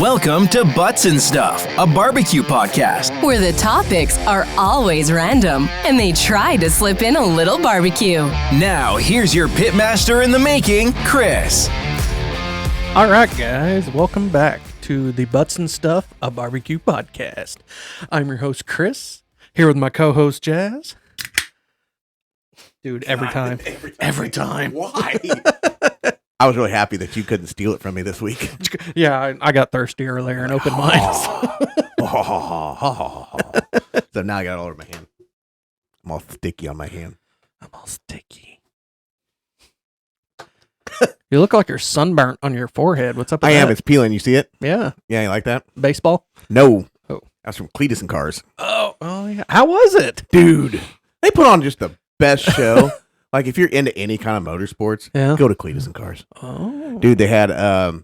Welcome to Butts and Stuff, a barbecue podcast. Where the topics are always random and they try to slip in a little barbecue. Now, here's your pitmaster in the making, Chris. All right, guys, welcome back to the Butts and Stuff, a barbecue podcast. I'm your host, Chris, here with my co-host, Jazz. Dude, every time. Why? I was really happy that you couldn't steal it from me this week. Yeah, I got thirsty earlier and opened mine. So now I got it all over my hand. I'm all sticky on my hand. I'm all sticky. You look like you're sunburnt on your forehead. What's up with I am. that? It's peeling. You see it? Yeah. Yeah, you like that? Baseball? No. Oh. That's from Cletus and Cars. Oh, yeah. How was it? Dude, they put on just the best show. Like, if you're into any kind of motorsports, Yeah. go to Cletus and Cars. Oh. Dude, they had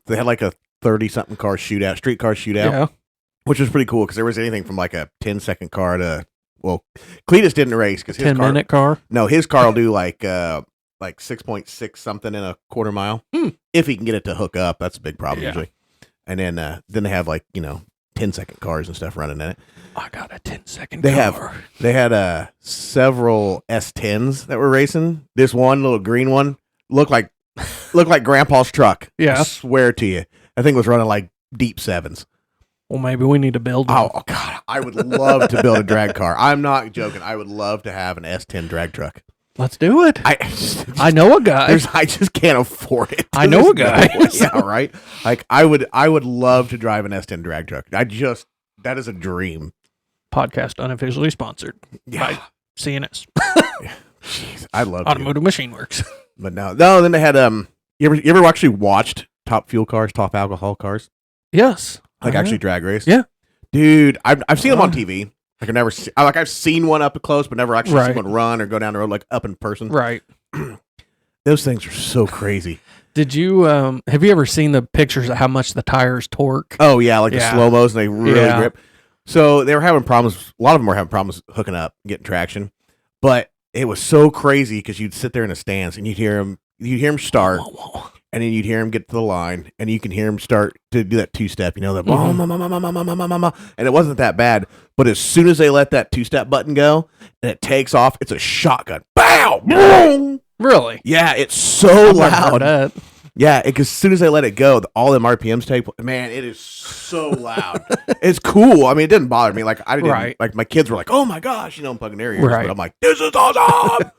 like a 30-something car shootout, street car shootout, Yeah. which was pretty cool because there was anything from like a 10-second car to, well, Cletus didn't race because his 10-minute car? No, his car will do like 6.6 something in a quarter mile. If he can get it to hook up. That's a big problem usually. And then they have 10-second cars and stuff running in it. I got a 10-second They car. had several S10s that were racing. This one little green one looked like Grandpa's truck. Yeah. I swear to you. I think it was running like deep sevens. Well, maybe we need to build one. Oh God, I would love to build a drag car. I'm not joking. I would love to have an S10 drag truck. Let's do it. I know a guy. I just can't afford it. I know a guy. Yeah, right. Like I would love to drive an S10 drag truck. That is a dream. Podcast unofficially sponsored by CNS. Jeez, I love Automotive Machine Works. But no. Then they had You ever actually watched top fuel cars, top alcohol cars? Yes. Like actually drag race? Yeah. Dude, I've seen them on TV. Like I've seen one up close, but never actually seen one run or go down the road like up in person. Right. Those things are so crazy. Did you have you ever seen the pictures of how much the tires torque? Oh yeah, like the slow mos and they really grip. So they were having problems. A lot of them were having problems hooking up, getting traction. But it was so crazy because you'd sit there in the stands and you'd hear them start, and then you'd hear them get to the line, and you can hear them start to do that two-step. You know, and it wasn't that bad. But as soon as they let that two-step button go and it takes off, it's a shotgun. Bow, boom. Really? Yeah, it's so loud. That. Yeah, because as soon as they let it go, all them RPMs take. Man, it is so loud. It's cool. I mean, it didn't bother me. Like I didn't. Like my kids were like, "Oh my gosh," I'm plugging their ears. Right. But I'm like, "This is awesome!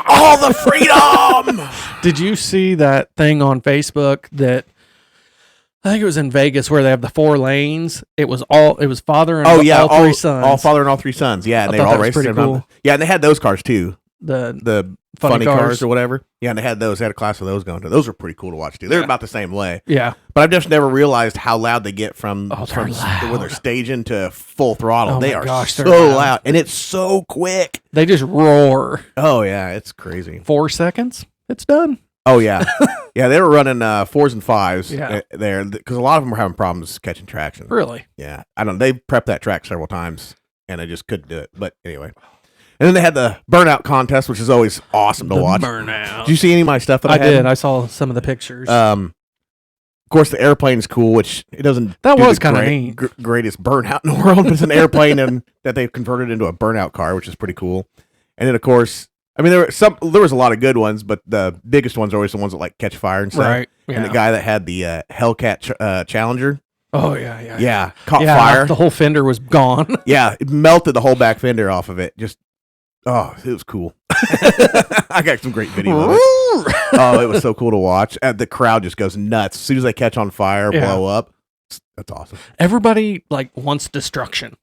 All the freedom!" Did you see that thing on Facebook that I think it was in Vegas where they have the 4 lanes? It was father and all 3 sons. All father and all 3 sons. Yeah, and they were all racing. Cool. Yeah, and they had those cars too. The funny cars or whatever. Yeah, and they had those. They had a class of those going to. Those were pretty cool to watch too. They're about the same way. Yeah, but I've just never realized how loud they get from when they're staging to full throttle. They are so loud, and it's so quick. They just roar. Oh yeah, it's crazy. 4 seconds, it's done. Oh yeah, yeah. They were running 4s and 5s there because a lot of them were having problems catching traction. Really? Yeah, I don't. They prepped that track several times, and they just couldn't do it. But anyway. And then they had the burnout contest, which is always awesome to watch. Burnout. Did you see any of my stuff that I had? did. I saw some of the pictures. Of course, the airplane's cool, which it doesn't. That was kind of neat. Greatest burnout in the world, but it's an airplane that they've converted into a burnout car, which is pretty cool. And then, of course, I mean, there was a lot of good ones, but the biggest ones are always the ones that like catch fire and stuff. Right. Yeah. And the guy that had the Hellcat Challenger. Oh yeah. Yeah, caught fire. The whole fender was gone. Yeah, it melted the whole back fender off of it. Oh, it was cool. I got some great video of it. Oh, it was so cool to watch. The crowd just goes nuts. As soon as they catch on fire, blow up. That's awesome. Everybody wants destruction.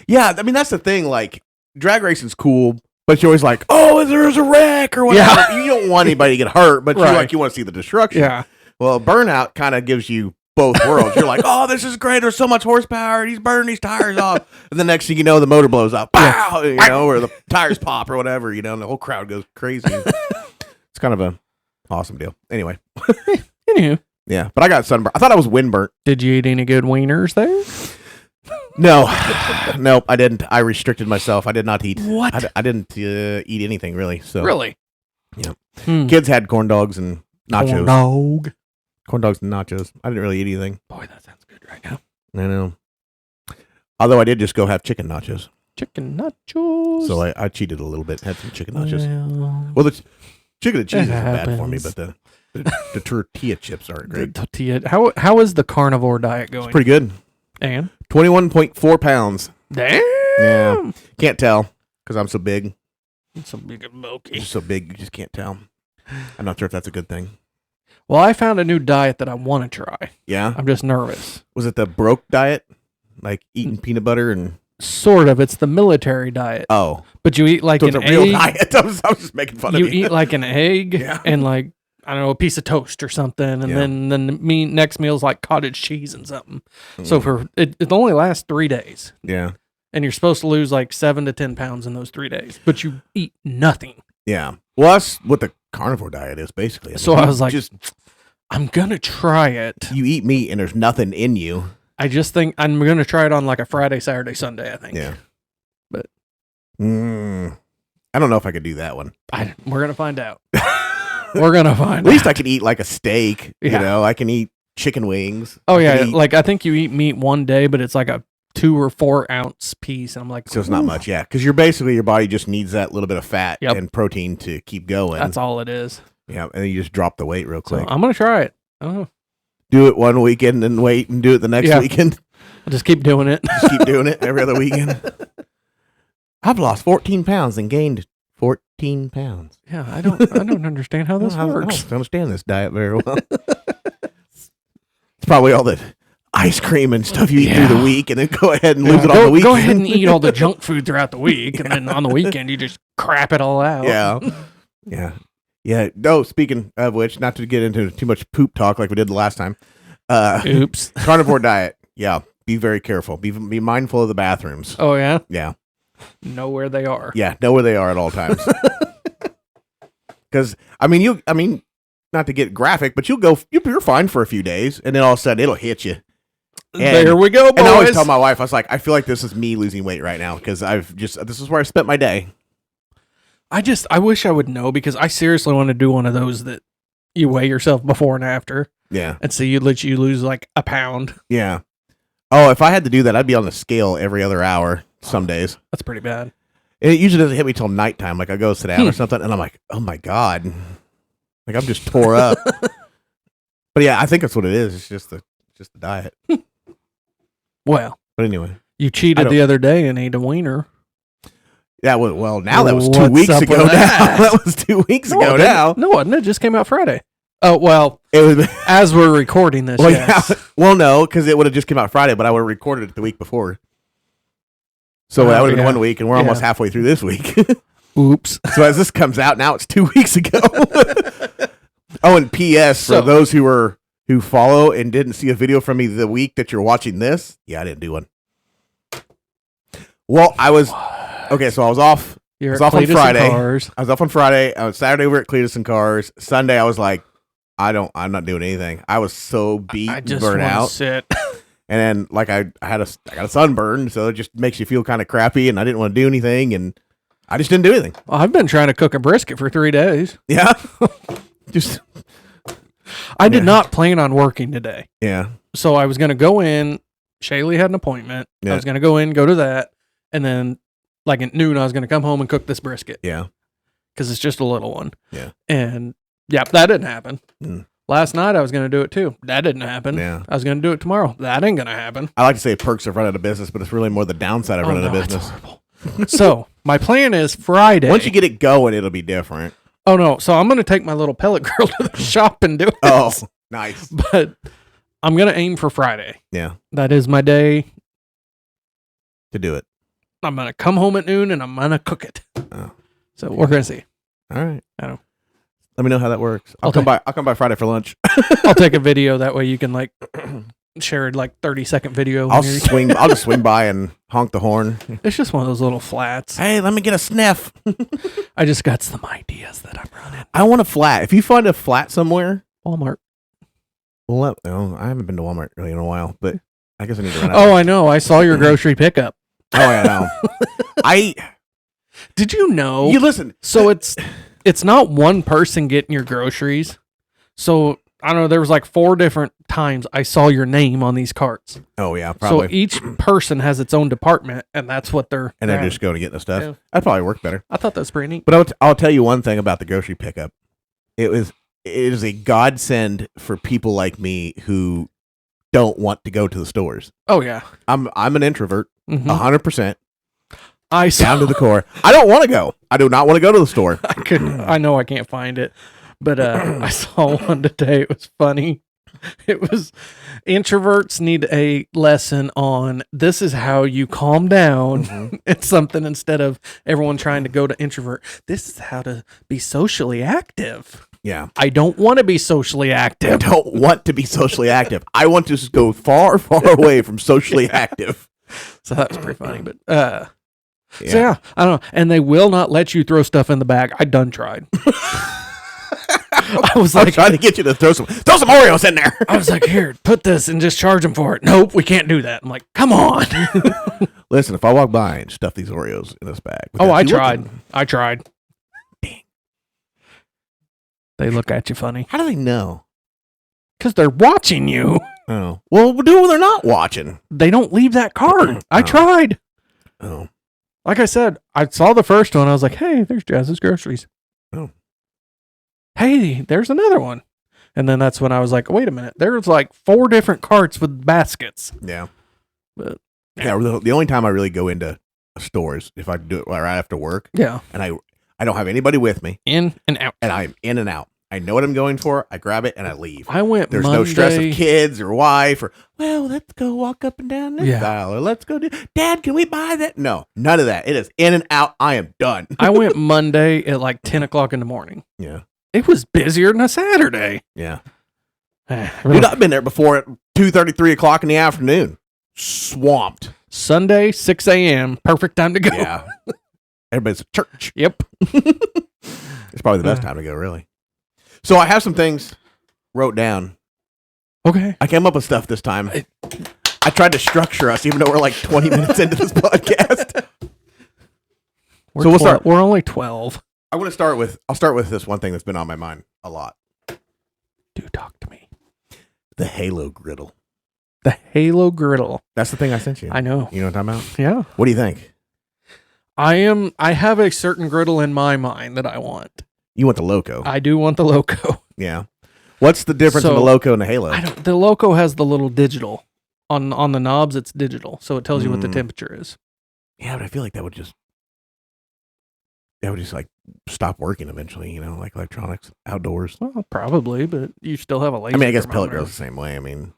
Yeah, I mean, that's the thing. Like, drag racing's cool, but you're always like, oh, there's a wreck or whatever. Yeah. You don't want anybody to get hurt, but you want to see the destruction. Yeah. Well, burnout kind of gives you both worlds. You're like, oh, this is great. There's so much horsepower. He's burning these tires off. And the next thing you know, the motor blows up. Pow! You know, or the tires pop or whatever, and the whole crowd goes crazy. It's kind of a awesome deal. Anyway. Anywho. Yeah, but I got sunburn. I thought I was windburnt. Did you eat any good wieners there? No. Nope, I didn't. I restricted myself. I did not eat. What? I didn't eat anything, really. So Really? Yeah. Kids had corn dogs and nachos. Corn dog. Corn dogs and nachos. I didn't really eat anything. Boy, that sounds good right now. I know. Although I did just go have chicken nachos. Chicken nachos. So I cheated a little bit. Had some chicken nachos. Well, The chicken and cheese isn't bad for me, happens. but the tortilla chips are great. The tortilla. How is the carnivore diet going? It's pretty good. And 21.4 pounds. damn. Yeah. Can't tell because I'm so big. It's so big and bulky. Just so big, you just can't tell. I'm not sure if that's a good thing. Well, I found a new diet that I want to try. Yeah. I'm just nervous. Was it the broke diet? Like eating peanut butter and... Sort of. It's the military diet. Oh. But you eat like So an it's a real egg. diet. I was just making fun of you. You eat like an egg Yeah. and like, I don't know, a piece of toast or something. And Yeah. then the next meal's like cottage cheese and something. So it only lasts 3 days. Yeah. And you're supposed to lose like 7 to 10 pounds in those 3 days. But you eat nothing. Yeah. Well, that's what the carnivore diet is, basically. So I was like, just I'm going to try it. you eat meat and there's nothing in you. I just think I'm going to try it on like a Friday, Saturday, Sunday, I think. Yeah. But I don't know if I could do that one. we're going to find out. We're going to find At least out. I can eat like a steak. Yeah. You know, I can eat chicken wings. Oh, I yeah. can eat- Like, I think you eat meat one day, but it's like a 2 or 4 ounce piece. And I'm like, so it's not "Ooh." much, yeah. Because your body just needs that little bit of fat Yep. and protein to keep going. That's all it is. Yeah, and then you just drop the weight real So quick. I'm going to try it. Oh, Do it one weekend and wait and do it the next Yeah. weekend. I'll just keep doing it. Just keep doing it every other weekend. I've lost 14 pounds and gained 14 pounds. Yeah, I don't understand how this I works. don't understand this diet very well. It's probably all the ice cream and stuff you eat through the week and then go ahead and lose it on the weekend. Go ahead and eat all the junk food throughout the week, and then on the weekend you just crap it all out. Yeah. Yeah. Yeah. No, speaking of which, not to get into too much poop talk like we did the last time. Oops. Carnivore diet. Yeah. Be very careful. Be mindful of the bathrooms. Oh yeah. Yeah. Know where they are. Yeah. Know where they are at all times. Because, I mean, not to get graphic, but you're fine for a few days, and then all of a sudden it'll hit you. There we go, boys. And I always tell my wife, I was like, I feel like this is me losing weight right now because this is where I spent my day. I wish I would know because I seriously want to do one of those that you weigh yourself before and after Yeah. and see you lose like a pound. Yeah. Oh, if I had to do that, I'd be on the scale every other hour some days. That's pretty bad. And it usually doesn't hit me till nighttime. Like I go sit down or something, and I'm like, oh my God. Like I'm just tore up. But yeah, I think that's what it is. It's just the diet. Well, But anyway. you cheated the other day and ate a wiener. Yeah, well, now that was 2 What's weeks up ago. with Now that? that was 2 weeks ago. Now No, wasn't it? It just came out Friday. Oh, well, it was. as we're recording this, Well, yes. yeah. Well, no, because it would have just come out Friday, but I would have recorded it the week before. So that would have been 1 week, and we're almost halfway through this week. Oops. So as this comes out, now it's 2 weeks ago. Oh, and P.S. for those who follow and didn't see a video from me the week that you're watching this, yeah, I didn't do one. Well, I was okay. So I was off. I was off on Friday. I was off on Friday. On Saturday, we were at Cletus and Cars. Sunday, I was like, I'm not doing anything. I was so beat, I just burnt want out. to sit. And then, like, I got a sunburn, so it just makes you feel kind of crappy. And I didn't want to do anything, and I just didn't do anything. Well, I've been trying to cook a brisket for 3 days. Yeah, just I did not plan on working today. yeah. So I was going to go in. Shaylee had an appointment. Yeah. I was going to go to that. And then, like at noon, I was going to come home and cook this brisket. Yeah. Because it's just a little one. Yeah. And, yeah, that didn't happen. Mm. Last night, I was going to do it too. That didn't happen. Yeah. I was going to do it tomorrow. That ain't going to happen. I like to say perks of running a business, but it's really more the downside of running a business. It's horrible. So, my plan is Friday. Once you get it going, it'll be different. Oh, no. So, I'm going to take my little pellet grill to the shop and do it. Oh, nice. But I'm going to aim for Friday. Yeah. That is my day. To do it. I'm going to come home at noon and I'm going to cook it. Oh. So, we're going to see. All right. I know. Let me know how that works. I'll Okay. come by Friday for lunch. I'll take a video. That way you can like share like 30-second video. I'll just swing by and honk the horn. It's just one of those little flats. Hey, let me get a sniff. I just got some ideas that I'm running. I want a flat. If you find a flat somewhere, Walmart. well, I haven't been to Walmart really in a while, but I guess I need to run out. Oh, I know. I saw your grocery pickup. Oh, I know. Did you know? You listen. So it's not one person getting your groceries. So I don't know, there was like 4 different times I saw your name on these carts. Oh yeah, probably. So each person has its own department, and that's what they're just going to get the stuff. Yeah. That'd probably work better. I thought that was pretty neat. But I'll tell you one thing about the grocery pickup. It is a godsend for people like me who don't want to go to the stores. Oh yeah, I'm an introvert, 100%. Down to the core. I don't want to go. I do not want to go to the store. I know I can't find it, but I saw one today. It was funny. It was introverts need a lesson on this is how you calm down. It's something instead of everyone trying to go to introvert. This is how to be socially active. Yeah. I don't want to be socially active. I don't want to be socially active. I want to just go far, far away from socially active. So that was pretty funny, but so yeah, I don't know. And they will not let you throw stuff in the bag. I done tried. I was like trying to get you to throw some Oreos in there. I was like, here, put this and just charge them for it. Nope, we can't do that. I'm like, come on. Listen, if I walk by and stuff these Oreos in this bag. I tried. I tried. Dang. They look at you funny. How do they know? Because they're watching you. Oh. Well, they're not watching. They don't leave that card. I tried. Oh. Like I said, I saw the first one. I was like, hey, there's Jazz's Groceries. Oh. Hey, there's another one. And then that's when I was like, wait a minute. There's like 4 different carts with baskets. Yeah. But yeah, the only time I really go into stores if I do it right after work. Yeah. And I don't have anybody with me. In and out. And I'm in and out. I know what I'm going for. I grab it and I leave. There's Monday. No stress of kids or wife or, well, let's go walk up and down this aisle or let's go Dad, can we buy that? No, none of that. It is in and out. I am done. I went Monday at like 10 o'clock in the morning. Yeah. It was busier than a Saturday. Yeah. Really? Dude, I've been there before at 2:30, 3 o'clock in the afternoon. Swamped. Sunday, 6 a.m. Perfect time to go. Yeah. Everybody's at church. Yep. It's probably the best time to go, really. So I have some things wrote down. Okay. I came up with stuff this time. I tried to structure us, even though we're like 20 minutes into this podcast. We'll start. We're only 12. I'll start with this one thing that's been on my mind a lot. Do talk to me. The Halo Griddle. The Halo Griddle. That's the thing I sent you. I know. You know what I'm talking about? Yeah. What do you think? I have a certain griddle in my mind that I want. You want the Loco. I do want the Loco. Yeah. What's the difference in the Loco and the Halo? The Loco has the little digital. On the knobs, it's digital. So it tells you what the temperature is. Yeah, but I feel like that would just like stop working eventually, like electronics outdoors. Well, probably, but you still have a laser. I mean, I guess pellet grill's the same way. I mean,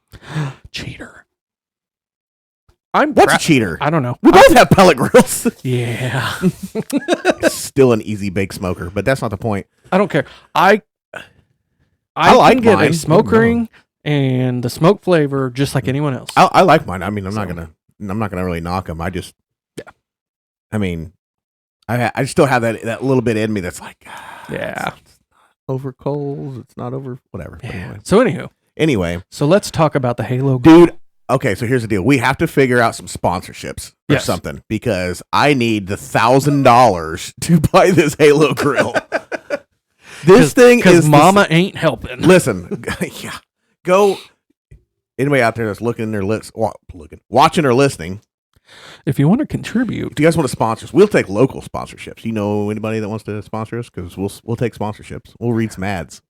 cheater. What's a cheater? I don't know. We both have pellet grills. Yeah. Still an easy bake smoker, but that's not the point. I don't care. I like can get mine. a smoke ring and the smoke flavor just like anyone else. I like mine. I mean, I'm not gonna really knock them. I mean, I still have that little bit in me that's like, yeah, it's not over coals. It's not over whatever. Yeah. So anyway, so let's talk about the Halo, dude. Okay, so here's the deal. We have to figure out some sponsorships or something because I need the $1,000 to buy this Halo grill. This thing is because Mama ain't helping. Listen, yeah, go. Anybody out there that's looking or watching or listening, if you want to contribute, if you guys want to sponsor us, we'll take local sponsorships. You know anybody that wants to sponsor us? Because we'll take sponsorships. We'll read some ads.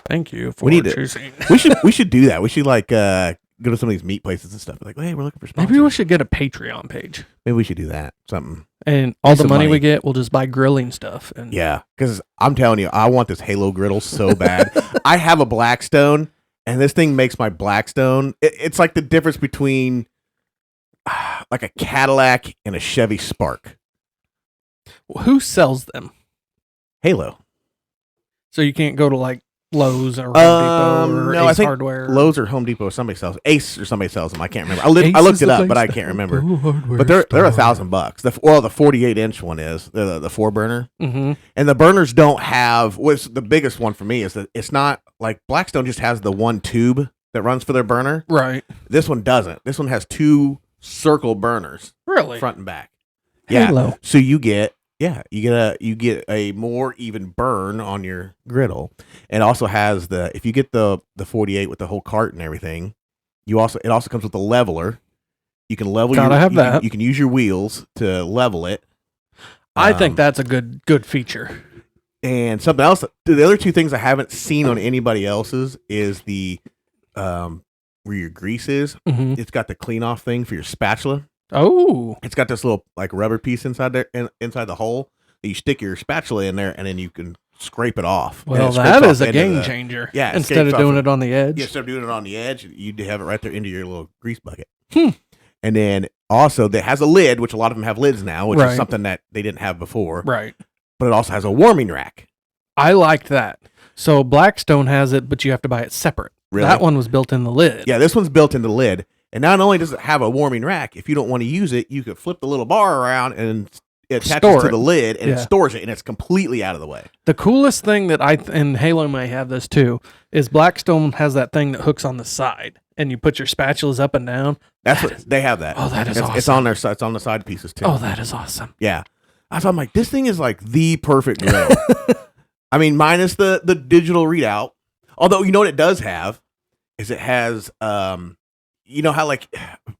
Thank you for choosing. We should do that. We should go to some of these meat places and stuff. Like, hey, we're looking for sponsors. Maybe we should get a Patreon page. Maybe we should do that. Something. And all the money we get, we'll just buy grilling stuff. And yeah, because I'm telling you, I want this Halo griddle so bad. I have a Blackstone, and this thing makes my Blackstone. It's like the difference between like a Cadillac and a Chevy Spark. Well, who sells them? Halo. So you can't go to like Lowe's or Home Depot or Ace I think Hardware. Lowe's or Home Depot. Somebody sells Ace or somebody sells them. I can't remember. I looked it up, but I can't remember. But they're $1,000. The 48-inch one is the 4-burner, and the burners don't have. What's the biggest one for me is that it's not like Blackstone just has the one tube that runs for their burner. Right. This one doesn't. This one has 2 circle burners. Really? Front and back. Halo. Yeah. So you get Yeah, you get a more even burn on your griddle. It also has if you get the 48 with the whole cart and everything, it also comes with a leveler. You can level you can use your wheels to level it. I think that's a good feature. And something else, the other two things I haven't seen on anybody else's is the where your grease is. Mm-hmm. It's got the clean off thing for your spatula. Oh, it's got this little like rubber piece inside there, inside the hole. You stick your spatula in there, and then you can scrape it off. Well, that is a game changer. Yeah, instead of doing it on the edge. Yeah, instead of doing it on the edge, you have it right there into your little grease bucket. And then also, it has a lid, which a lot of them have lids now, which is something that they didn't have before. Right. But it also has a warming rack. I liked that. So Blackstone has it, but you have to buy it separate. Really? That one was built in the lid. Yeah, this one's built in the lid. And not only does it have a warming rack, if you don't want to use it, you could flip the little bar around and it attaches to the lid, and it stores it, and it's completely out of the way. The coolest thing that and Halo may have this too, is Blackstone has that thing that hooks on the side, and you put your spatulas up and down. They have that. Oh, that is awesome. It's on it's on the side pieces too. Oh, that is awesome. Yeah. I'm like, this thing is like the perfect grill. I mean, minus the digital readout. Although, you know what it does have is it has, you know how like,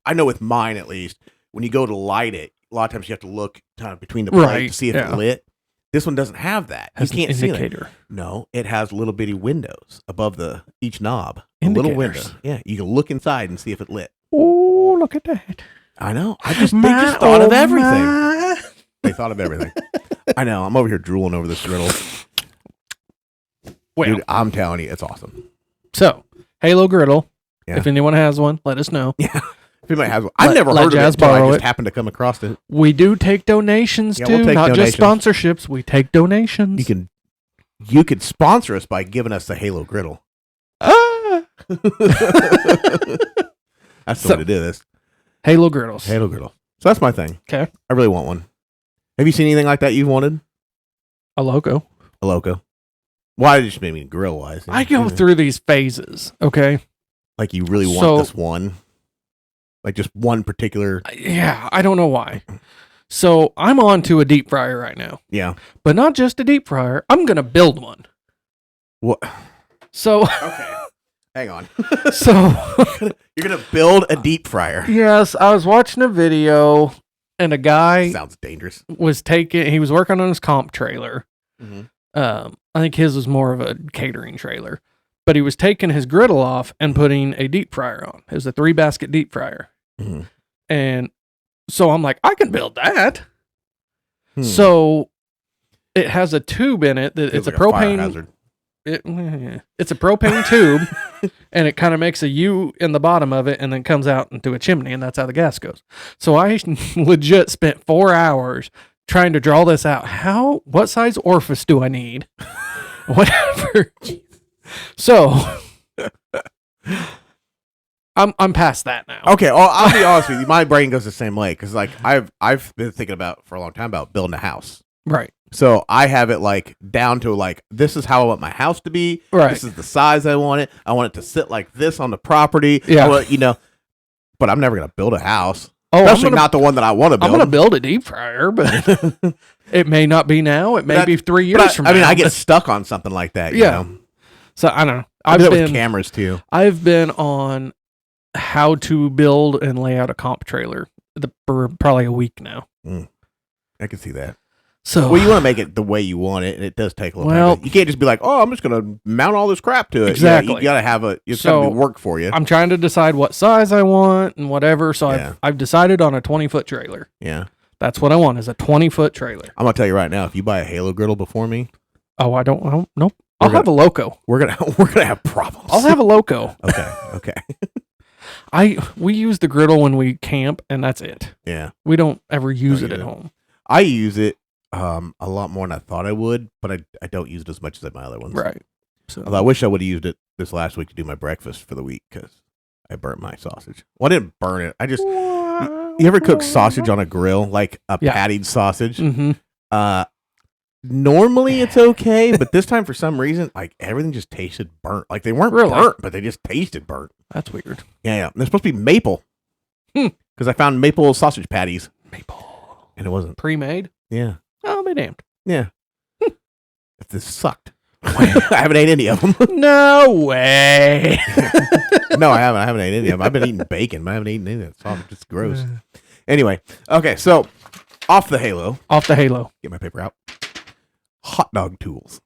I know with mine at least, when you go to light it, a lot of times you have to look kind of between the plate to see if it's lit. This one doesn't have that. You can't see it. No, it has little bitty windows above each knob. Little window. Yeah, you can look inside and see if it's lit. Oh, look at that. I know. They just thought of everything. They thought of everything. I know. I'm over here drooling over this griddle. Well, dude, I'm telling you, it's awesome. So, Halo Griddle. Yeah. If anyone has one, let us know. Yeah. If anybody has one. I've never heard of it until I just happened to come across it. We do take donations too, we'll take not donations. Just sponsorships. We take donations. You could sponsor us by giving us the Halo Griddle. That's the way to do this. Halo Griddles. Halo Griddle. So that's my thing. Okay. I really want one. Have you seen anything like that you've wanted? A loco. Why did you make me grill wise? I go through these phases. Okay. Like you really want this one? Like just one particular? Yeah, I don't know why. So I'm on to a deep fryer right now. Yeah. But not just a deep fryer. I'm going to build one. What? So. Okay. Hang on. So. You're going to build a deep fryer. Yes. I was watching a video and a guy. Sounds dangerous. He was working on his comp trailer. Mm-hmm. I think his was more of a catering trailer. But he was taking his griddle off and putting a deep fryer on. It was a 3-basket deep fryer. Mm-hmm. And so I'm like, I can build that. So it has a tube in it that it's like a propane. It's a propane tube, and it kind of makes a U in the bottom of it and then comes out into a chimney, and that's how the gas goes. So I legit spent 4 hours trying to draw this out. What size orifice do I need? Whatever. So I'm past that now. Okay, well, I'll be honest with you. My brain goes the same way because like I've been thinking about for a long time about building a house. Right. So I have it like down to like this is how I want my house to be. Right. This is the size I want it. I want it to sit like this on the property. Yeah. But I'm never gonna build a house. Oh, especially not the one that I want to build. I'm gonna build a deep fryer, but it may not be now. It may be 3 years from now. I mean, I get stuck on something like that. Yeah. You know? So I don't know. I've been with cameras too. I've been on how to build and lay out a comp trailer for probably a week now. I can see that. So, you want to make it the way you want it, and it does take a little time. You can't just be like, "Oh, I'm just going to mount all this crap to it." Exactly. You got to have it's got to be work for you. I'm trying to decide what size I want and whatever. So I've decided on a 20-foot trailer. Yeah, that's what I want is a 20-foot trailer. I'm gonna tell you right now, if you buy a Halo griddle before me, I don't. Nope. I'll have a loco. We're gonna have problems. I'll have a loco. Okay. We use the griddle when we camp, and that's it. Yeah. We don't ever use it at home. I use it a lot more than I thought I would, but I don't use it as much as my other ones. Right. So although I wish I would have used it this last week to do my breakfast for the week because I burnt my sausage. Well, I didn't burn it. I just you ever cook sausage on a grill, like a pattied sausage? Mm-hmm. Normally it's okay, but this time for some reason, like everything just tasted burnt. Like they weren't burnt, but they just tasted burnt. That's weird. Yeah. They're supposed to be maple. Because I found maple sausage patties. Maple. And it wasn't. Pre-made? Yeah. Oh, be damned. Yeah. This sucked. I haven't ate any of them. No way. No, I haven't. I haven't ate any of them. I've been eating bacon, but I haven't eaten any of it. It's just gross. Anyway, okay, so off the Halo. Get my paper out. Hot dog tools.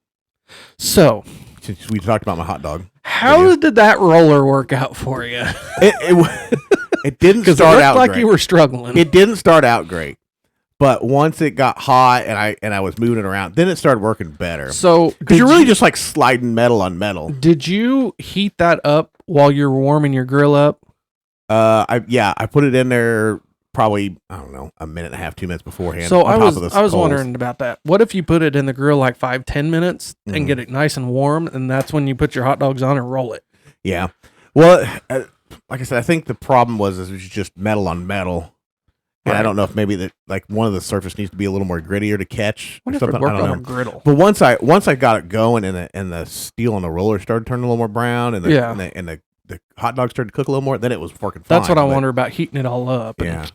So, Since we talked about my hot dog. How did that roller work out for you? It didn't start out like great. You were struggling. It didn't start out great, but once it got hot and I was moving it around, then it started working better. So because you're really just like sliding metal on metal. Did you heat that up while you're warming your grill up? I put it in there probably, I don't know, a minute and a half, 2 minutes beforehand. So I was wondering about that. What if you put it in the grill like 5-10 minutes and get it nice and warm, and that's when you put your hot dogs on and roll it? Yeah. Well, like I said, I think the problem was it was just metal on metal. And I don't know if maybe that like one of the surface needs to be a little more grittier to catch. What if it worked on a griddle? But once I got it going and the steel on the roller started turning a little more brown and the hot dog started to cook a little more, then it was working fine. That's what I wonder about heating it all up. Yeah.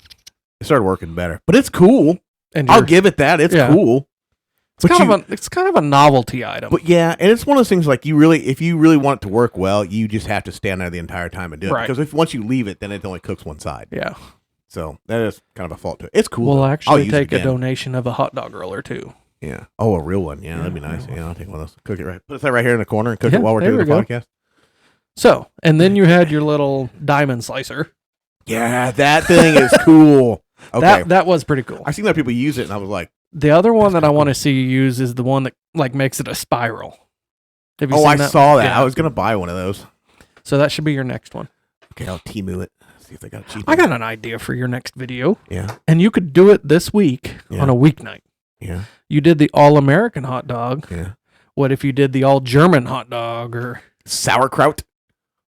It started working better. But it's cool. And I'll give it that. It's cool. It's kind of a novelty item. But yeah, and it's one of those things like if you really want it to work well, you just have to stand there the entire time and do it. Right. Because once you leave it, then it only cooks one side. Yeah. So that is kind of a fault to it. It's cool. We'll actually take a donation of a hot dog roller too. Yeah. Oh, a real one. Yeah, that'd be nice. Yeah, I'll take one of those. Cook it right. Put that right here in the corner and cook it while we're doing the podcast. So, and then you had your little diamond slicer. Yeah, that thing is cool. Okay. That was pretty cool. I've seen other people use it, and I was like, the other one that I want to see you use is the one that like makes it a spiral. Have you seen that? Saw that. Yeah. I was gonna buy one of those. So that should be your next one. Okay, I'll Temu it. See if they got it cheap. I got an idea for your next video. Yeah. And you could do it this week on a weeknight. Yeah. You did the all-American hot dog. Yeah. What if you did the all-German hot dog or sauerkraut?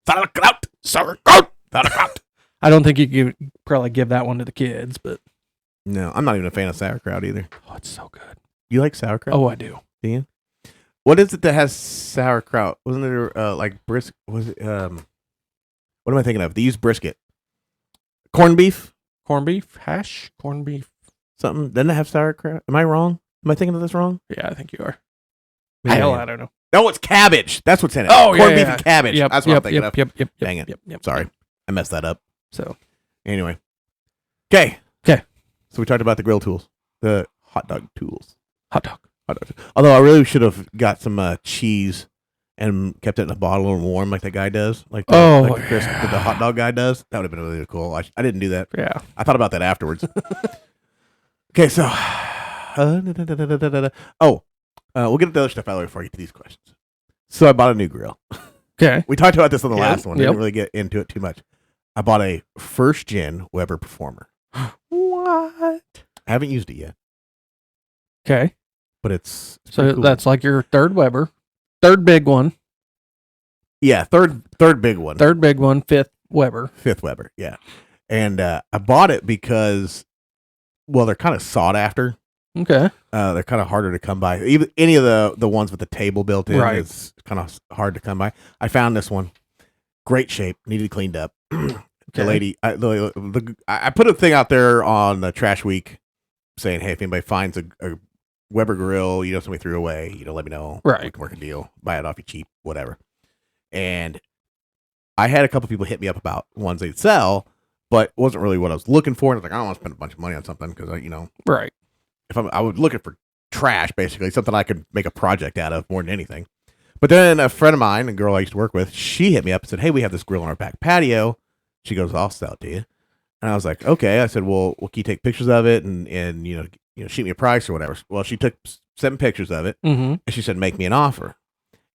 Sauerkraut. I don't think you could probably give that one to the kids, but no, I'm not even a fan of sauerkraut either. Oh, it's so good. You like sauerkraut? Oh, I do. Do you? What is it that has sauerkraut? Wasn't there like brisket? Was it what am I thinking of? They use brisket. Corned beef? Corned beef? Hash? Corned beef? Something. Doesn't it have sauerkraut? Am I wrong? Am I thinking of this wrong? Yeah, I think you are. Yeah. Hell, I don't know. No, it's cabbage. That's what's in it. Oh, corned beef and cabbage. Yep, That's what I'm thinking of. Yep. Dang it. Yep. Sorry. I messed that up. So, anyway. Okay. So we talked about the grill tools. The hot dog tools. Hot dog. Although I really should have got some cheese and kept it in a bottle and warm like that guy does. Like the hot dog guy does. That would have been really cool. I didn't do that. Yeah. I thought about that afterwards. Okay, so we'll get to the other stuff out before I get to these questions. So I bought a new grill. Okay. We talked about this on the last one. Yep. Didn't really get into it too much. I bought a first gen Weber Performer. What? I haven't used it yet. Okay. But it's so cool. That's like your third Weber. Third big one. Yeah, third big one. Third big one, fifth Weber. Fifth Weber, yeah. And I bought it because, well, they're kind of sought after. Okay. They're kind of harder to come by. Even any of the ones with the table built in is kind of hard to come by. I found this one. Great shape. Needed cleaned up. The lady, I put a thing out there on the Trash Week saying, hey, if anybody finds a Weber grill, somebody threw away, let me know. Right. We can work a deal. Buy it off you cheap, whatever. And I had a couple people hit me up about ones they'd sell, but it wasn't really what I was looking for. And I was like, I don't want to spend a bunch of money on something because, right. If I was looking for trash, basically, something I could make a project out of more than anything. But then a friend of mine, a girl I used to work with, she hit me up and said, hey, we have this grill on our back patio. She goes, I'll sell it to you. And I was like, okay. I said, well, can you take pictures of it and shoot me a price or whatever? Well, she took 7 pictures of it, and she said, make me an offer.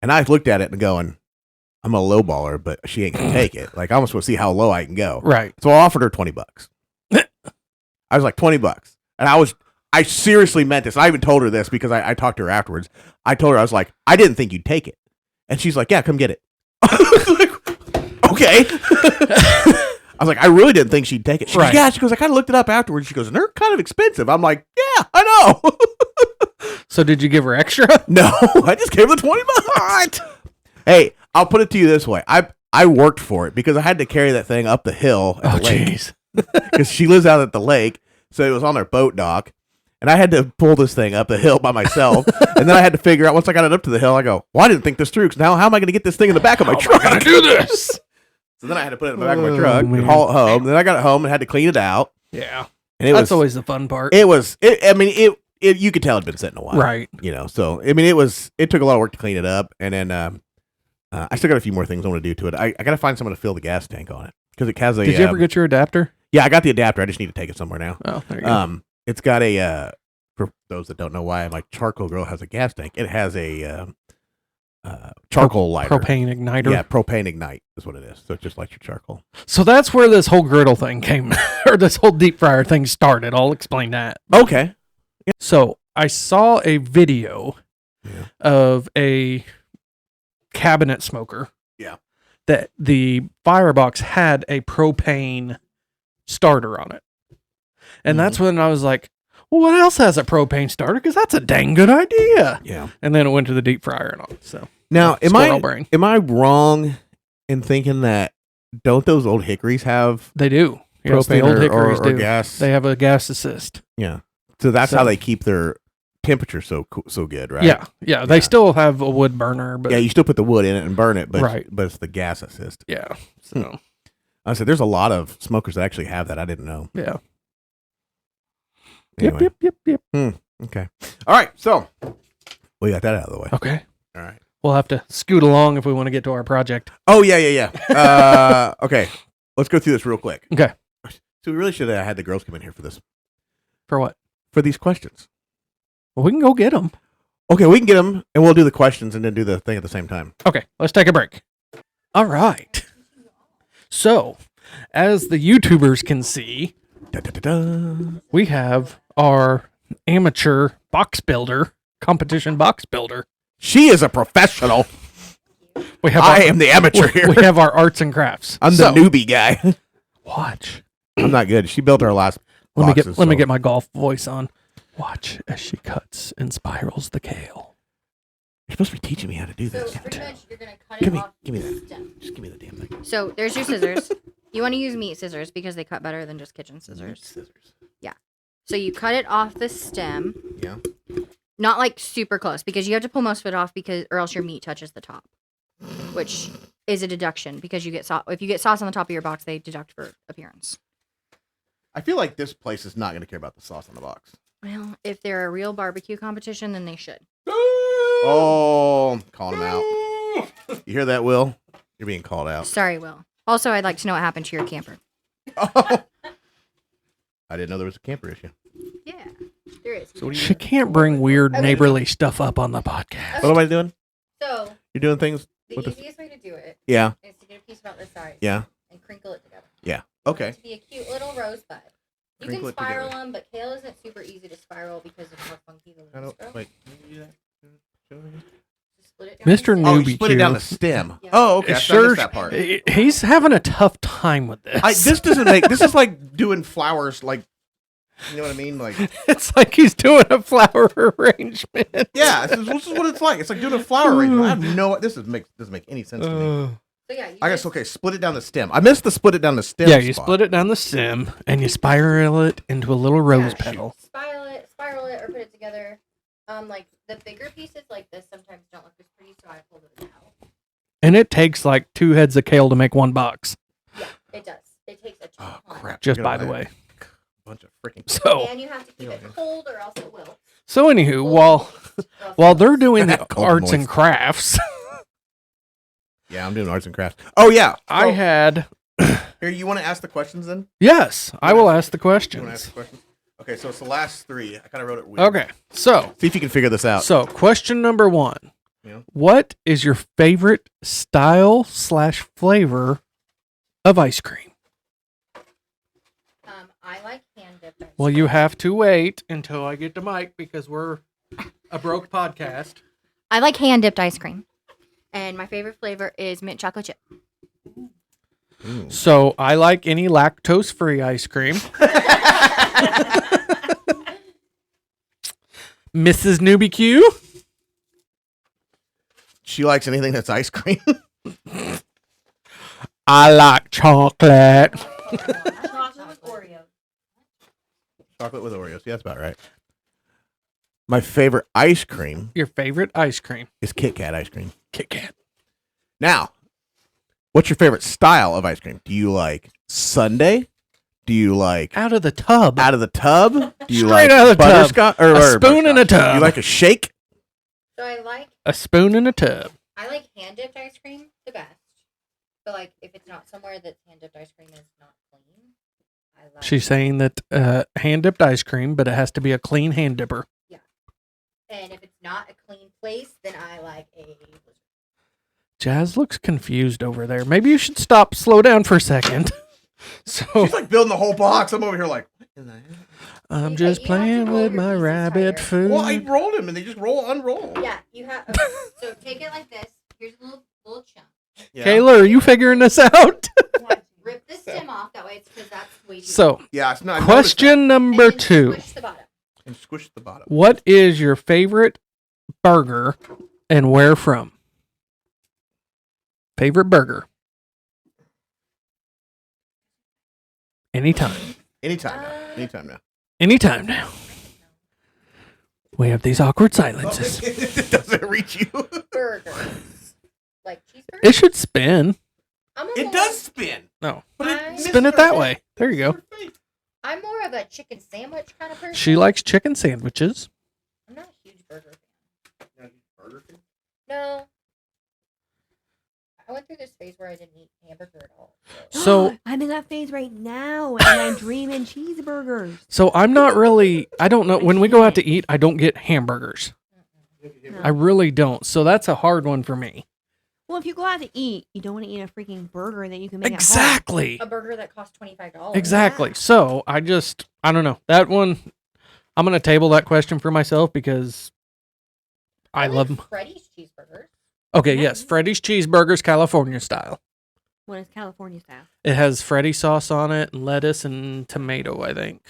And I looked at it and going, I'm a lowballer, but she ain't going to take it. Like, I almost want to see how low I can go. Right. So I offered her $20. I was like, $20. And I seriously meant this. I even told her this because I talked to her afterwards. I told her, I was like, I didn't think you'd take it. And she's like, yeah, come get it. Okay. I was like, I really didn't think she'd take it. She goes, yeah. She goes, I kind of looked it up afterwards. She goes, and they're kind of expensive. I'm like, yeah, I know. So did you give her extra? No, I just gave her $20. What? Hey, I'll put it to you this way. I worked for it because I had to carry that thing up the hill at the lake. Because she lives out at the lake. So it was on their boat dock. And I had to pull this thing up the hill by myself. And then I had to figure out, once I got it up to the hill, I go, well, I didn't think this through. Because now how am I going to get this thing in the back of my truck? How am I gonna do this? So then I had to put it in the back of my truck and haul it home. Then I got it home and had to clean it out. Yeah. And That's always the fun part. It was, you could tell it'd been sitting a while. Right. So, it took a lot of work to clean it up. And then I still got a few more things I want to do to it. I got to find someone to fill the gas tank on it. Because it has a. Did you ever get your adapter? Yeah, I got the adapter. I just need to take it somewhere now. Oh, there you go. It's got a, for those that don't know why my charcoal grill has a gas tank, it has a charcoal lighter. Propane igniter. Yeah, propane ignite is what it is. So it just lights your charcoal. So that's where this whole griddle thing came, or this whole deep fryer thing started. I'll explain that. Okay. Yeah. So I saw a video of a cabinet smoker. Yeah. That the firebox had a propane starter on it. And that's when I was like, well, what else has a propane starter? Because that's a dang good idea. Yeah. And then it went to the deep fryer and all. So now, am brain. I wrong in thinking that don't those old hickories have They do. propane the old hickories or do. gas? They have a gas assist. Yeah. So that's how they keep their temperature so good, right? Yeah. They still have a wood burner, but you still put the wood in it and burn it, but Right. but it's the gas assist. yeah. So I said there's a lot of smokers that actually have that. I didn't know. yeah. Anyway. Yep. Okay. All right. So we got that out of the way. Okay. All right. We'll have to scoot along if we want to get to our project. Oh yeah. Okay. Let's go through this real quick. Okay. So we really should have had the girls come in here for this, For what? for these questions. Well, we can go get them. Okay, we can get them, and we'll do the questions and then do the thing at the same time. Okay, let's take a break. All right. So, as the YouTubers can see, we have our amateur box builder, competition box builder. She is a professional. We have I am the amateur here. We have our arts and crafts. I'm the newbie guy. Watch. I'm not good. She built our last Let boxes. me get my golf voice on. Watch as she cuts and spirals the kale. You're supposed to be teaching me how to do So this. pretty much you're gonna cut it off. Give me the that. stem. Just give me the damn thing. So there's your scissors. You want to use meat scissors because they cut better than just kitchen scissors. Scissors. Yeah. So you cut it off the stem, Yeah. not like super close because you have to pull most of it off or else your meat touches the top, which is a deduction because you get if you get sauce on the top of your box, they deduct for appearance. I feel like this place is not going to care about the sauce on the box. Well, if they're a real barbecue competition, then they should. Oh, calling him out. You hear that, Will? You're being called out. Sorry, Will. Also, I'd like to know what happened to your camper. Oh. I didn't know there was a camper issue. Yeah, there is. So what are She can't bring weird neighborly stuff up on the podcast. What am I doing? So You're doing things the with easiest way to do it Yeah. is to get a piece about this size. Yeah. And crinkle it together. Yeah. To Okay. be a cute little rosebud. You Crinkle can it spiral together. them, but kale isn't super easy to spiral because of how funky the leaves grow. Wait. Can you do that? Just split it down Mr. the Oh, Newbie you split it down the Q. stem. Yeah. Oh, okay. I Sure, missed that part. he's having a tough time with this. This doesn't make. This is like doing flowers. Like, you know what I mean? Like, It's like he's doing a flower arrangement. yeah. This is what it's like. It's like doing a flower arrangement. I have no. Doesn't make any sense to me. So yeah, you I guess just- okay. Split it down the stem. I missed the split it down the stem. Yeah, you spot. split it down the stem and you spiral it into a little rose Yeah, petal. spiral it, or put it together. Like the bigger pieces like this sometimes don't look as pretty, so I pulled it out. And it takes like 2 heads of kale to make one box. Yeah, it does. It takes a ton. Oh crap! Just You're by gonna the buy way. a bunch of freaking. So And you have to keep it cold, or else it will. so anywho, while they're doing the Cold arts and moist. crafts, Yeah, I'm doing arts and crafts. Oh yeah. I had Here, you want to ask the questions then? yes, I will ask the You want to ask questions. the questions? Okay, so it's the last 3. I kind of wrote it weird. Okay, so See if you can figure this out. question number 1. Yeah. What is your favorite style/flavor of ice cream? I like hand dipped. Well, you have to wait until I get the mic because we're a broke podcast. I like hand dipped ice cream, and my favorite flavor is mint chocolate chip. Ooh. So I like any lactose-free ice cream. Mrs. Newbie Q? She likes anything that's ice cream. I like chocolate. Chocolate with Oreos. Chocolate with Oreos. Yeah, that's about right. My favorite ice cream Your favorite ice cream? is Kit Kat ice cream. Kit Kat. Now, what's your favorite style of ice cream? Do you like sundae? Do you like Out of the tub. out of the tub? Do you Straight like out of the tub. butterscotch? Or A spoon in a butterscotch? tub. Do you like a shake? So I A spoon in a tub. like hand dipped ice cream the best. But like if it's not somewhere that hand dipped ice cream is not clean, I like. She's saying that hand dipped ice cream, but it has to be a clean hand dipper. And if it's not a clean place, then I like a. Jazz looks confused over there. Maybe you should slow down for a second. So She's like building the whole box. I'm over here like, what in the hell? I'm Okay, just you have to playing roll with your my pieces rabbit tighter. food. Well, I rolled them and they just unroll. Yeah, you have. So take it like this. Here's a little chunk. Yeah. Kayla, are you figuring this out? Rip the stem off. That way, it's because that's way too. So, Yeah, it's not. question number And then 2. Squish the bottom. And squish the bottom. What is your favorite burger and where from? Favorite burger? Anytime. Anytime now. Anytime now. Anytime now. We have these awkward silences. It doesn't reach you. Burgers. Like cheeseburgers. It should spin. It does spin. No. But I- Spin it that way. There you go. I'm more of a chicken sandwich kind of person. She likes chicken sandwiches. I'm not a huge burger fan. No. I went through this phase where I didn't eat hamburger at all. So I'm in that phase right now, and I'm dreaming cheeseburgers. So I'm not really, I don't know. When we go out to eat, I don't get hamburgers. I really don't. So that's a hard one for me. Well, if you go out to eat, you don't want to eat a freaking burger that you can make Exactly. A burger that costs $25. Exactly. So I don't know. That one, I'm going to table that question for myself because I love them. Freddy's cheeseburgers. Okay, yes. Freddy's cheeseburgers, California style. at home. What is California style? It has Freddy sauce on it, and lettuce and tomato, I think.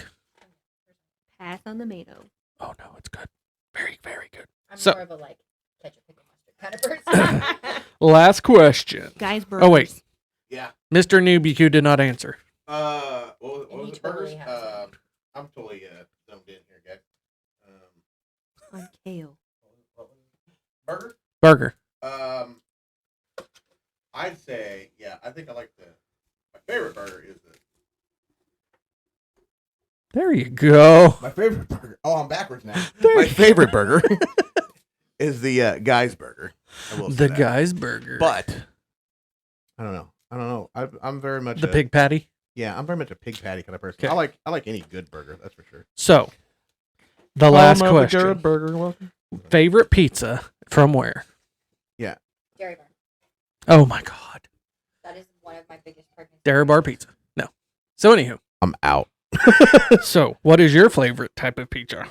Pass on tomato. Oh, no, it's good. Very, very good. I'm So- more of a like ketchup pickle mustard kind of person. Last question. Guys, burgers. Oh, wait. Yeah. Mr. BBQ did not answer. What And was he the totally burgers? has it. I'm totally zoned in here, guys. On kale. What was it? Burger? Burger. I'd say, yeah, I think I like my favorite burger is There you go. my favorite burger. Oh, I'm backwards now. My favorite burger is the Guy's Burger. I will say The that. guy's burger. But I don't know. I'm very much The pig patty. Yeah, I'm very much a pig patty kind of person. Okay. I like any good burger. That's for sure. So, the last question. burger. Favorite pizza from where? Dairy bar. Oh my God. That is one of my biggest pregnancy. Dairy bar pizza. No. So, anywho. I'm out. So, what is your favorite type of pizza?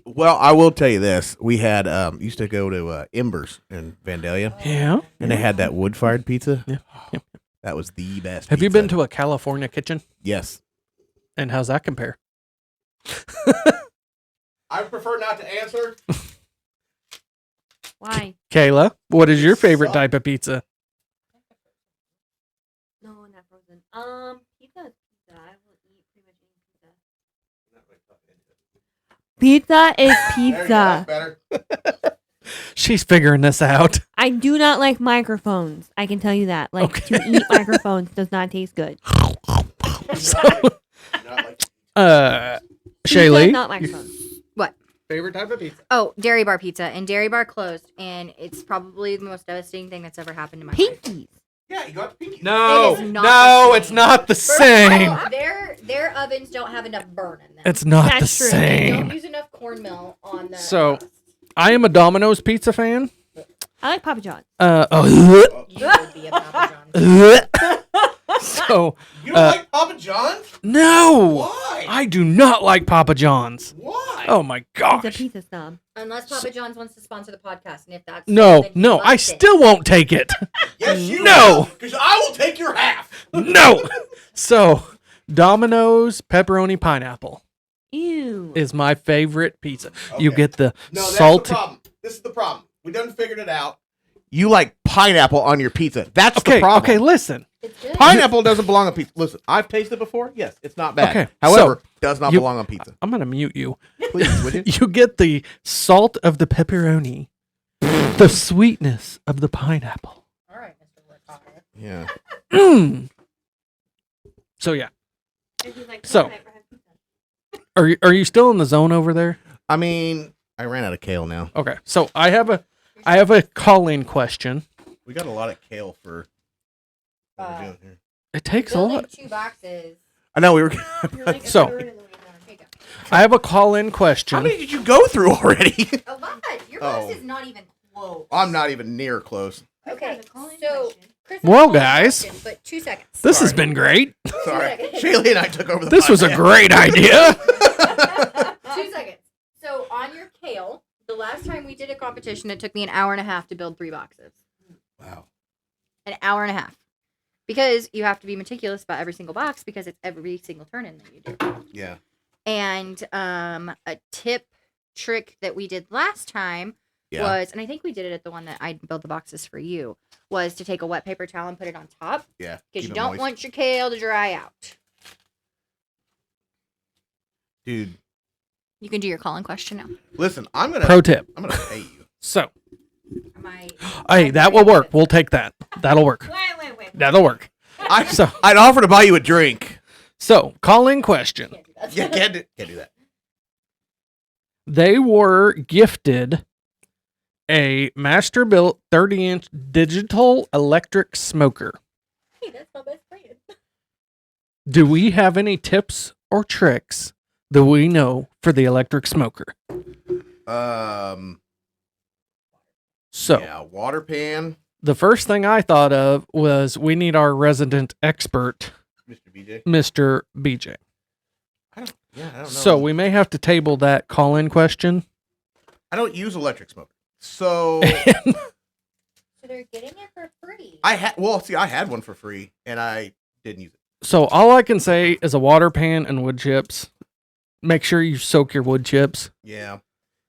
Well, I will tell you this. We had used to go to Embers in Vandalia, Yeah. and they had that wood-fired pizza. Yeah. Yeah. That was the best. Have you pizza. been to a California kitchen? Yes. And how's that compare? I prefer not to answer. Why? Kayla, what is your It favorite sucks. type of pizza? No, not frozen. Pizza is pizza. I will eat pretty much any pizza. Pizza is pizza. Better. She's figuring this out. I do not like microphones. I can tell you that. Like, to eat microphones does not taste good. Pizza is Shaylee, not microphones. favorite type of pizza? Oh, Dairy Bar pizza, and Dairy Bar closed, and it's probably the most devastating thing that's ever happened in my life. Pinkies. Yeah, you got the pinky. No, It is not no, the it's same. not the First of same. all, their ovens don't have enough burn in them. It's not the That's true. They don't same. use enough cornmeal on the. So- crust. I am a Domino's pizza fan. I like Papa John's. Oh, You would be a Papa John's. so You don't like Papa John's? no, Why? I do not like Papa John's. Why? Oh my It's a gosh. pizza snob. Unless Papa John's wants to sponsor the podcast, and if that's No, then he no, I loves it. still won't take it. Yes, you No. Because I will take your half. No. So, Domino's pepperoni pineapple Ew. is my favorite pizza. You Okay. get the No, that's salty. the problem. This is the problem. We done figured it out. You like pineapple on your pizza. That's Okay, the problem. okay, listen. It's good. Pineapple doesn't belong on pizza. Listen, I've tasted it before. Yes, it's not bad. Okay, However, so does not you- belong on pizza. I'm gonna mute you. Please, would you? You get the salt of the pepperoni, the sweetness of the pineapple. All right, Mr. Ricotta. Yeah. So yeah, And he's like, So- "Can I ever have pizza?" are you still in the zone over there? I mean, I ran out of kale now. Okay, so I have a call-in question. We got a lot of kale for what we're Uh, doing here. It takes a Building lot. 2 boxes. I know we were. So- Here you go. I have a call-in How question. many did you go through already? A lot. Your Oh. box is not even close. I'm not even near close. Okay, so Chris has Well, a call-in guys. question, but 2 seconds. This has been great. Sorry, seconds. Shaylee and I took over the. This was a podcast. great idea. 2 seconds. So on your kale, the last time we did a competition, it took me an hour and a half to build 3 boxes. Wow. An hour and a half. Because you have to be meticulous about every single box because it's every single turn-in that you do. Yeah. And a trick that we did last time Yeah. was, and I think we did it at the one that I built the boxes for you, was to take a wet paper towel and put it on top Yeah. because Keep you it don't moist. want your kale to dry out. Dude, You can do your call-in question now. listen, I'm gonna Pro tip. pay you. So, Am I? hey, that will work. We'll take that. That'll work. Wait. That'll work. So, I'd offer to buy you a drink. so call-in question. Yeah, can't do that. They were gifted a master-built 30-inch digital electric smoker. Hey, that's my best friend. Do we have any tips or tricks that we know for the electric smoker? So, Yeah, water pan, the first thing I thought of was we need our resident expert, Mr. BJ. Mr. BJ. I don't know. So, we may have to table that call-in question. I don't use electric smoker. So So they're getting it for free. I had one for free and I didn't use it. So, all I can say is a water pan and wood chips. Make sure you soak your wood chips. Yeah.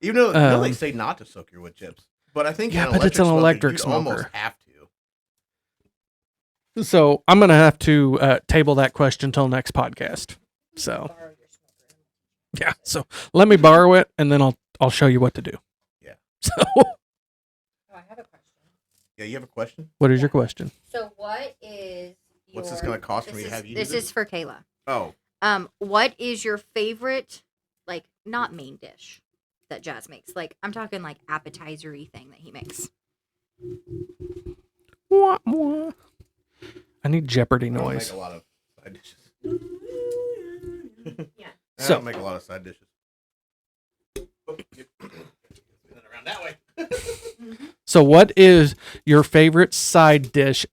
Even though they say not to soak your wood chips. But I think Yeah, an but it's an smoker, electric you'd smoker. almost have to. So, I'm going to have to table that question till next podcast. So, Borrow your smoker. yeah. So, let me borrow it and then I'll show you what to do. Yeah. So, Oh, I have a question. Yeah, you have a question? what is your question? So what is What's this gonna cost me to have you This use it? is for Kayla. Oh. What is your favorite, like, not main dish that Jazz makes? Like, I'm talking like appetizer-y thing that he makes. Wah, wah. I need Jeopardy I don't noise. make a lot of side dishes. Yeah. I So- don't make a lot of side dishes. Oh, yep. Around that way. So, what is your favorite side dish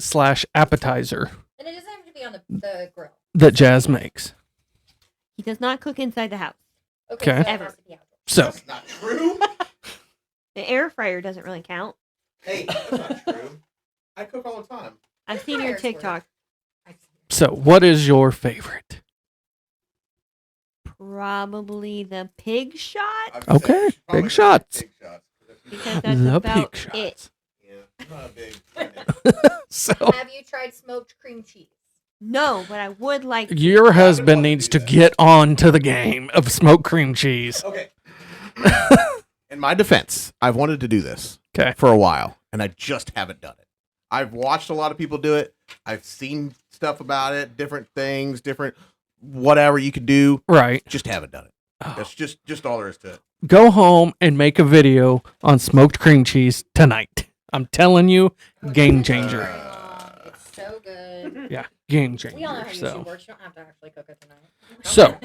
/ appetizer And it doesn't have to be on the grill. that Jazz makes? He does not cook inside the house. Okay. So it Ever. has to be outdoors. So, That's not true. The air fryer doesn't really count. Hey, that's not true. I cook all the time. I've seen your Fryer's worth. TikTok. what is your favorite? Probably the pig shot Okay, Probably big shots. Big shots. because that's The about pig it. shots. Yeah, I'm not a big. So, Have you tried smoked cream cheese? No, but I would like. your wanted husband to needs do to that. get on to the game of smoked cream cheese. Okay. In my defense, I've wanted to do this Okay. for a while, and I just haven't done it. I've watched a lot of people do it. I've seen stuff about it, different things, different whatever you could do. Right. Just haven't done it. Oh. That's just all there is to it. Go home and make a video on smoked cream cheese tonight. I'm telling you, game changer. It's so good. Yeah, game We all know how changer. YouTube So, works. You don't have to actually cook it tonight. so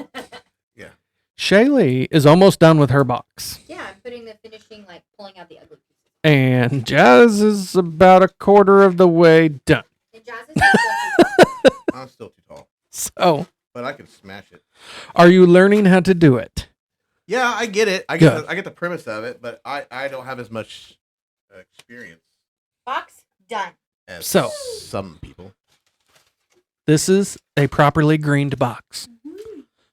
Yeah. Shaylee is almost done with her box, Yeah, I'm putting the finishing, like, pulling out the ugly pieces. and Jazz is about a quarter of the way done. And Jazz is still I'm still too tall, So, but I can smash it. are you learning how to do it? Yeah, I get it. I get the premise of it, but I don't have as much experience box done. as So- some people. This is a properly greened box,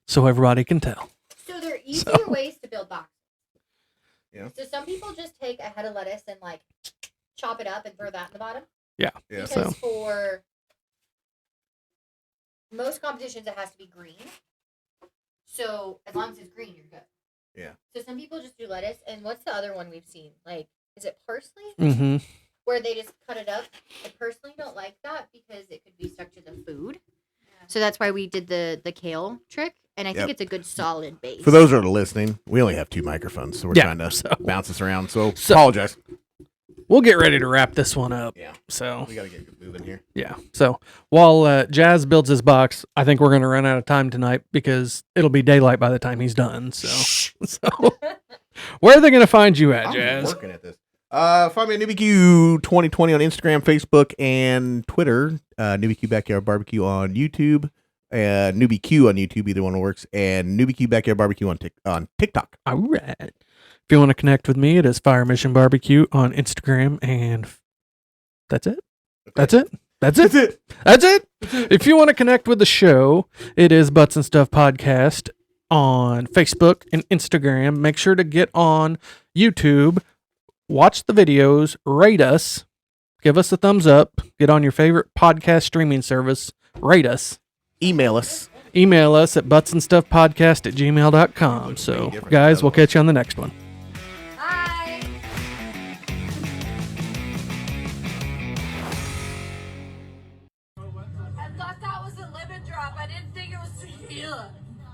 so everybody can tell. So there are easier ways to build boxes. Yeah. So some people just take a head of lettuce and, like, chop it up and throw that in the bottom. Yeah. Yeah. Because So, for most competitions, it has to be green. So as long as it's green, you're good. Yeah. So some people just do lettuce. And what's the other one we've seen? Like, is it parsley? Mm-hmm. Where they just cut it up. I personally don't like that because it could be stuck to the food. So that's why we did the kale trick. And I think it's a good solid base. For those that are listening, we only have 2 microphones, so we're trying to bounce this around. So apologize. We'll get ready to wrap this one up. Yeah. So We got to get moving here. yeah. So while Jazz builds his box, I think we're going to run out of time tonight because it'll be daylight by the time he's done. So, where are they going to find you at, Jazz? I'm working at this. Find me at NewbieQ 2020 on Instagram, Facebook, and Twitter. NewbieQ Backyard Barbecue on YouTube. NewbieQ on YouTube, either one works. And NewbieQ Backyard Barbecue on TikTok. All right. If you want to connect with me, it is Fire Mission Barbecue on Instagram, and that's it. That's it. That's it. That's it. If you want to connect with the show, it is Butts and Stuff Podcast on Facebook and Instagram. Make sure to get on YouTube, watch the videos, rate us, give us a thumbs up, get on your favorite podcast streaming service, rate us. Email us. Email us at buttsandstuffpodcast@gmail.com. So, guys, we'll catch you on the next one. Bye. I thought that was a lemon drop. I didn't think it was tequila.